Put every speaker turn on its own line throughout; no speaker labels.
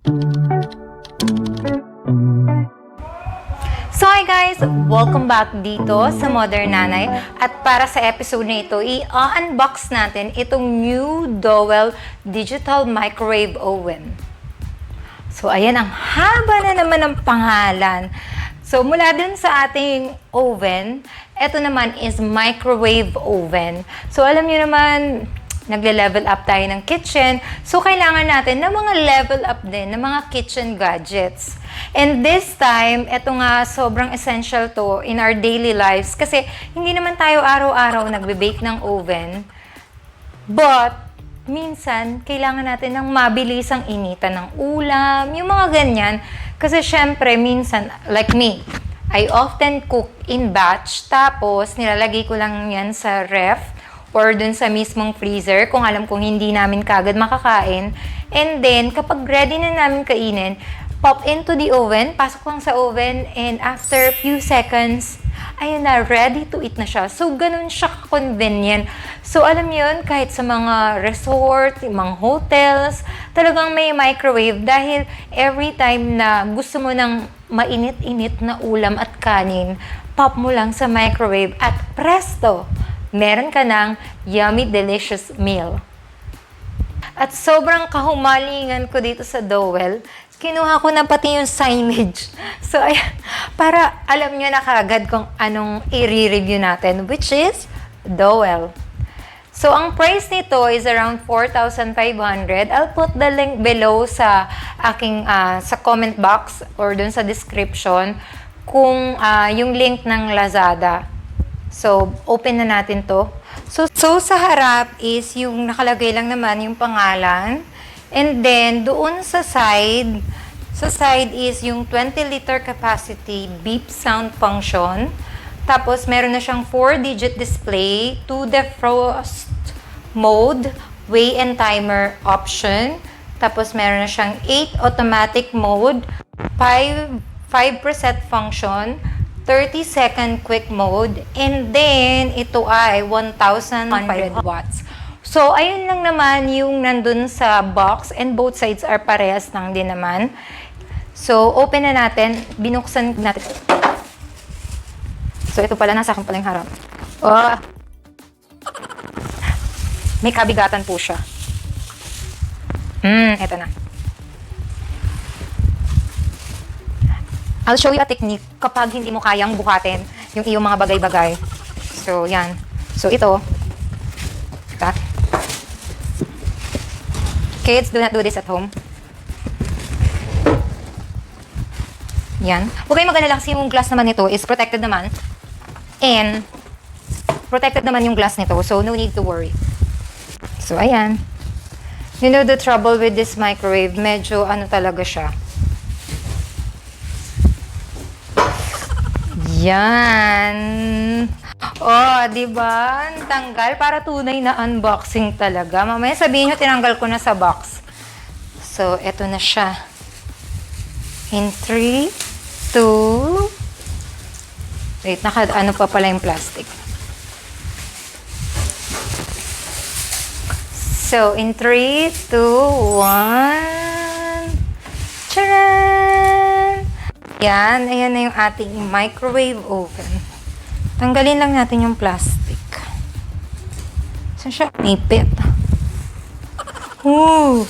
So hi guys! Welcome back dito sa Modern Nanay. At para sa episode na ito, i-unbox natin itong new Dowell Digital Microwave Oven. So ayan, ang haba na naman ng pangalan. So mula dun sa ating oven, ito naman is microwave oven. So alam niyo naman, nagle-level up tayo ng kitchen. So, kailangan natin ng mga level up din ng mga kitchen gadgets. And this time, ito nga sobrang essential to in our daily lives kasi hindi naman tayo araw-araw nagbe-bake ng oven. But, minsan, kailangan natin ng mabilisang initan ng ulam, yung mga ganyan. Kasi syempre, minsan, like me, I often cook in batch, tapos nilalagay ko lang yan sa ref or dun sa mismong freezer kung alam kong hindi namin kagad makakain. And then, kapag ready na namin kainin, pop into the oven, pasok lang sa oven, and after few seconds, ayun na, ready to eat na siya. So, ganun siya convenient. So, alam yun, kahit sa mga resort, mga hotels, talagang may microwave dahil every time na gusto mo ng mainit-init na ulam at kanin, pop mo lang sa microwave at presto! Meron ka ng yummy, delicious meal. At sobrang kahumalingan ko dito sa Dowell, kinuha ko na pati yung signage. So, ayan, para alam nyo na kagad kung anong i-review natin, which is Dowell. So, ang price nito is around 4,500. I'll put the link below sa aking sa comment box or dun sa description kung yung link ng Lazada. So, open na natin to. So sa harap is yung nakalagay lang naman yung pangalan. And then, doon sa side is yung 20-liter capacity beep sound function. Tapos, meron na siyang 4-digit display, 2 defrost mode, weigh and timer option. Tapos, meron na siyang 8 automatic mode, 5 preset function, 30-second quick mode, and then ito ay 1,100 watts. So, ayun lang naman yung nandun sa box, and both sides are parehas lang din naman. So, open na natin, binuksan natin. So, ito pala, nasa akin pala yung harap. Oh! May kabigatan po siya. Ito na. I'll show you a technique kapag hindi mo kayang buhatin yung iyong mga bagay-bagay. So, yan. So, ito. Kids, do not do this at home. Yan. Huwag kayong mag-alala kasi yung glass naman nito is protected naman. And, protected naman yung glass nito. So, no need to worry. So, ayan. You know the trouble with this microwave, medyo ano talaga siya. Yan. Oh, di ba? Tanggal para tunay na unboxing talaga. Mamaya sabihin nyo, tinanggal ko na sa box. So, eto na siya. In 3, 2... Wait, ano pa pala yung plastic. So, in 3, 2, 1... Tcharan! Yan, ayan na yung ating microwave oven. Tanggalin lang natin yung plastic. Saan siya? Nipit. Ooh!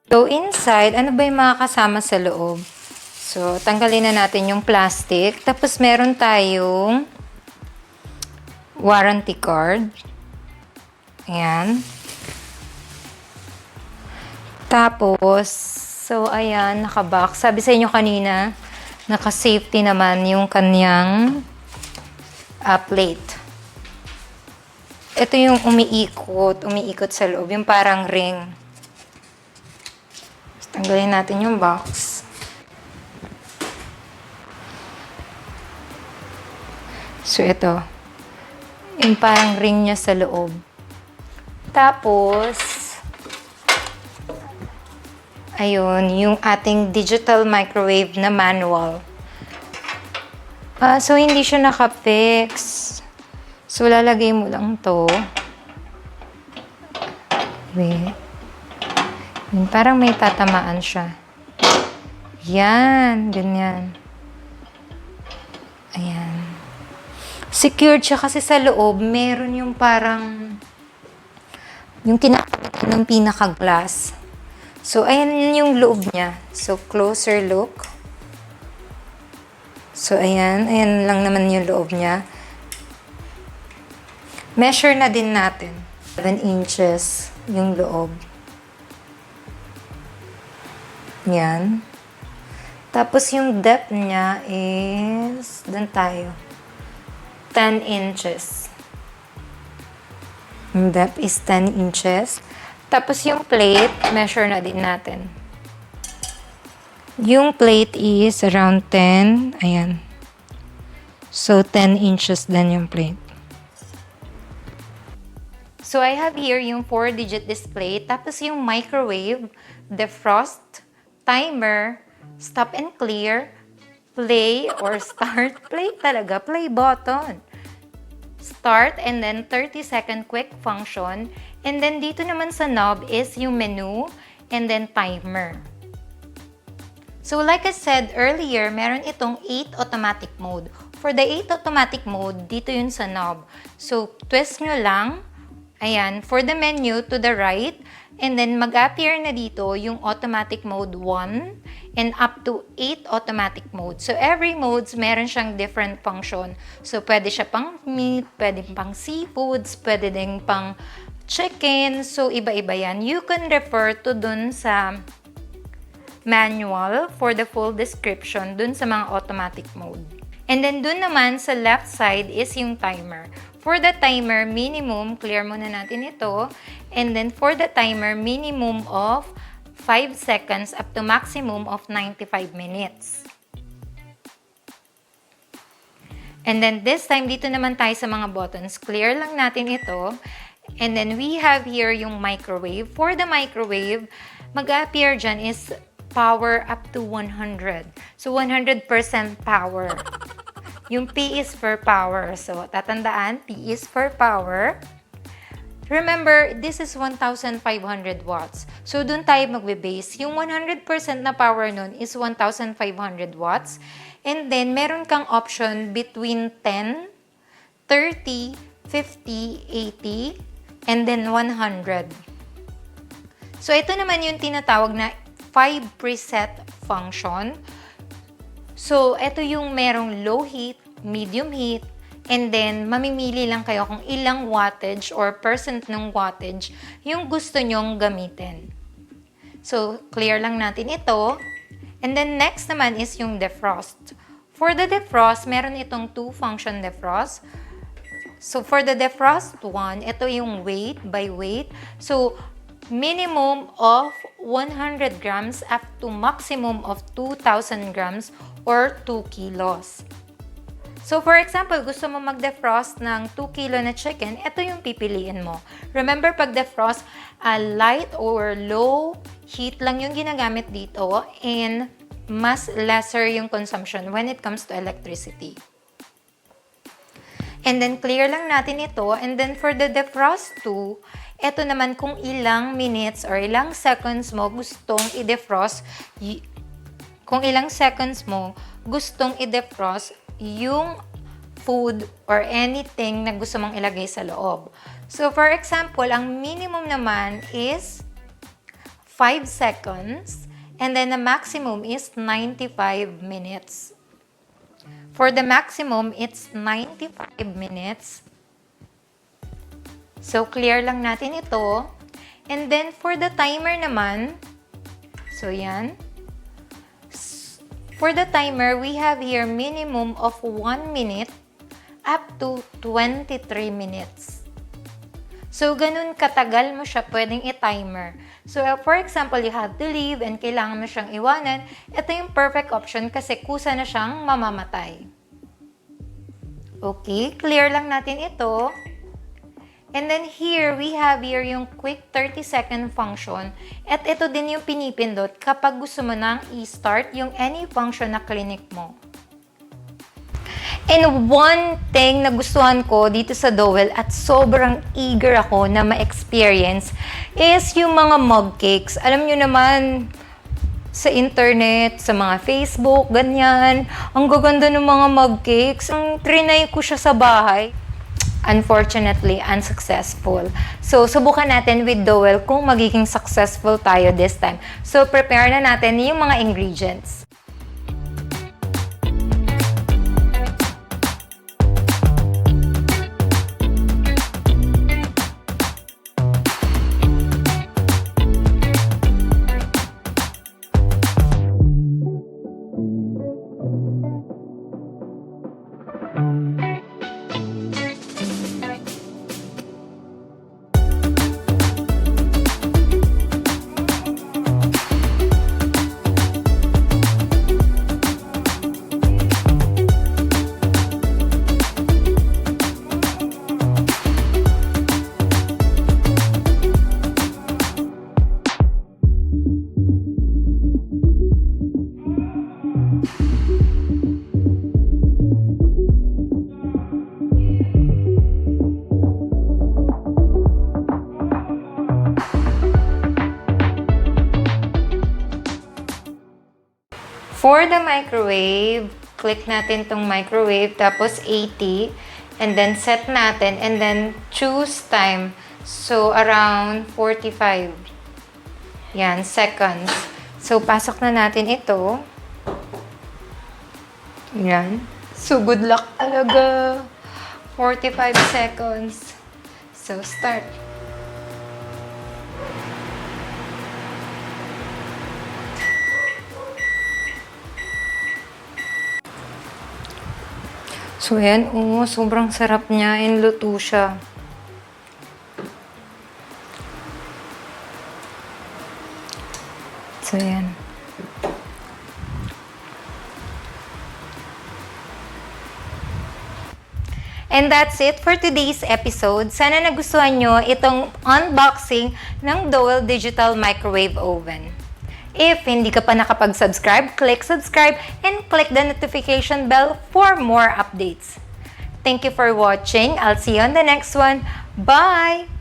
So, inside, ano ba yung mga kasama sa loob? So, tanggalin na natin yung plastic. Tapos, meron tayong warranty card. Ayan. Tapos, so, ayan, nakabox. Sabi sa inyo kanina, naka-safety naman yung kanyang plate. Ito yung umiikot sa loob, yung parang ring. Tanggalin natin yung box. So, ito. Yung parang ring niya sa loob. Tapos, ayun, yung ating digital microwave na manual. So, hindi siya naka-fix. So, lalagay mo lang to. Wait. Parang may tatamaan siya. Yan. Ganyan. Ayan. Secured siya kasi sa loob, meron yung parang yung kinakabitan ng pinaka-glass. So, ayan yung loob niya. So, closer look. So, ayan. Ayan lang naman yung loob niya. Measure na din natin. 7 inches yung loob. Yan. Tapos, yung depth niya is, doon tayo, 10 inches. Yung depth is 10 inches. Tapos, yung plate, measure na din natin. Yung plate is around 10. Ayan. So, 10 inches din yung plate. So, I have here yung 4-digit display. Tapos, yung microwave, defrost, timer, stop and clear, play or start. Play talaga. Play button. Start and then 30-second quick function. And then, dito naman sa knob is yung menu and then timer. So, like I said earlier, meron itong 8 automatic mode. For the 8 automatic mode, dito yun sa knob. So, twist nyo lang. Ayan, for the menu to the right. And then, mag-appear na dito yung automatic mode 1 and up to 8 automatic mode. So, every modes, meron siyang different function. So, pwede siya pang meat, pwede pang seafoods, pwede din pang chicken. So, iba-iba yan. You can refer to dun sa manual for the full description dun sa mga automatic mode. And then dun naman sa left side is yung timer. For the timer, minimum, clear muna natin ito. And then for the timer, minimum of 5 seconds up to maximum of 95 minutes. And then this time, dito naman tayo sa mga buttons. Clear lang natin ito. And then we have here yung microwave. For the microwave, mag-appear dyan is power up to 100. So, 100% power. Yung P is for power. So, tatandaan, P is for power. Remember, this is 1,500 watts. So, dun tayo magbe-base. Yung 100% na power nun is 1,500 watts. And then, meron kang option between 10, 30, 50, 80, and then 100. So, ito naman yung tinatawag na 5 preset function. So, ito yung merong low heat, medium heat, and then mamimili lang kayo kung ilang wattage or percent ng wattage yung gusto nyong gamitin. So, clear lang natin ito. And then next naman is yung defrost. For the defrost, meron itong 2-function defrost. So, for the defrost 1, ito yung weight by weight. So, minimum of 100 grams up to maximum of 2,000 grams or 2 kilos. So, for example, gusto mo mag-defrost ng 2 kilo na chicken, ito yung pipiliin mo. Remember, pag defrost, light or low heat lang yung ginagamit dito and mas lesser yung consumption when it comes to electricity. And then, clear lang natin ito. And then, for the defrost 2, ito naman kung ilang minutes or ilang seconds mo gustong i-defrost, kung ilang seconds mo gustong i-defrost yung food or anything na gusto mong ilagay sa loob. So, for example, ang minimum naman is 5 seconds and then the maximum is 95 minutes. For the maximum, it's 95 minutes. So, clear lang natin ito. And then, for the timer naman, so yan. For the timer, we have here minimum of 1 minute up to 23 minutes. So, ganun katagal mo siya pwedeng i-timer. So, for example, you have to leave and kailangan mo siyang iwanan. Ito yung perfect option kasi kusa na siyang mamamatay. Okay, clear lang natin ito. And then here, we have here yung quick 30-second function. At ito din yung pinipindot kapag gusto mo nang i-start yung any function na clinic mo. And one thing na gustuhan ko dito sa Dowell at sobrang eager ako na ma-experience is yung mga mug cakes. Alam nyo naman, sa internet, sa mga Facebook, ganyan, ang gaganda ng mga mug cakes. Ang trinay ko siya sa bahay. Unfortunately, unsuccessful. So, subukan natin with Dowell kung magiging successful tayo this time. So, prepare na natin yung mga ingredients. For the microwave, click natin tong microwave, tapos 80, and then set natin, and then choose time. So, around 45. Yan, seconds. So, pasok na natin ito. Yan. So, good luck talaga. 45 seconds. So, start. So, ayan, sobrang sarap niya and luto siya. So, ayan. And that's it for today's episode. Sana nagustuhan nyo itong unboxing ng Dowell Digital Microwave Oven. If hindi ka pa nakapag-subscribe, click subscribe and click the notification bell for more updates. Thank you for watching. I'll see you on the next one. Bye!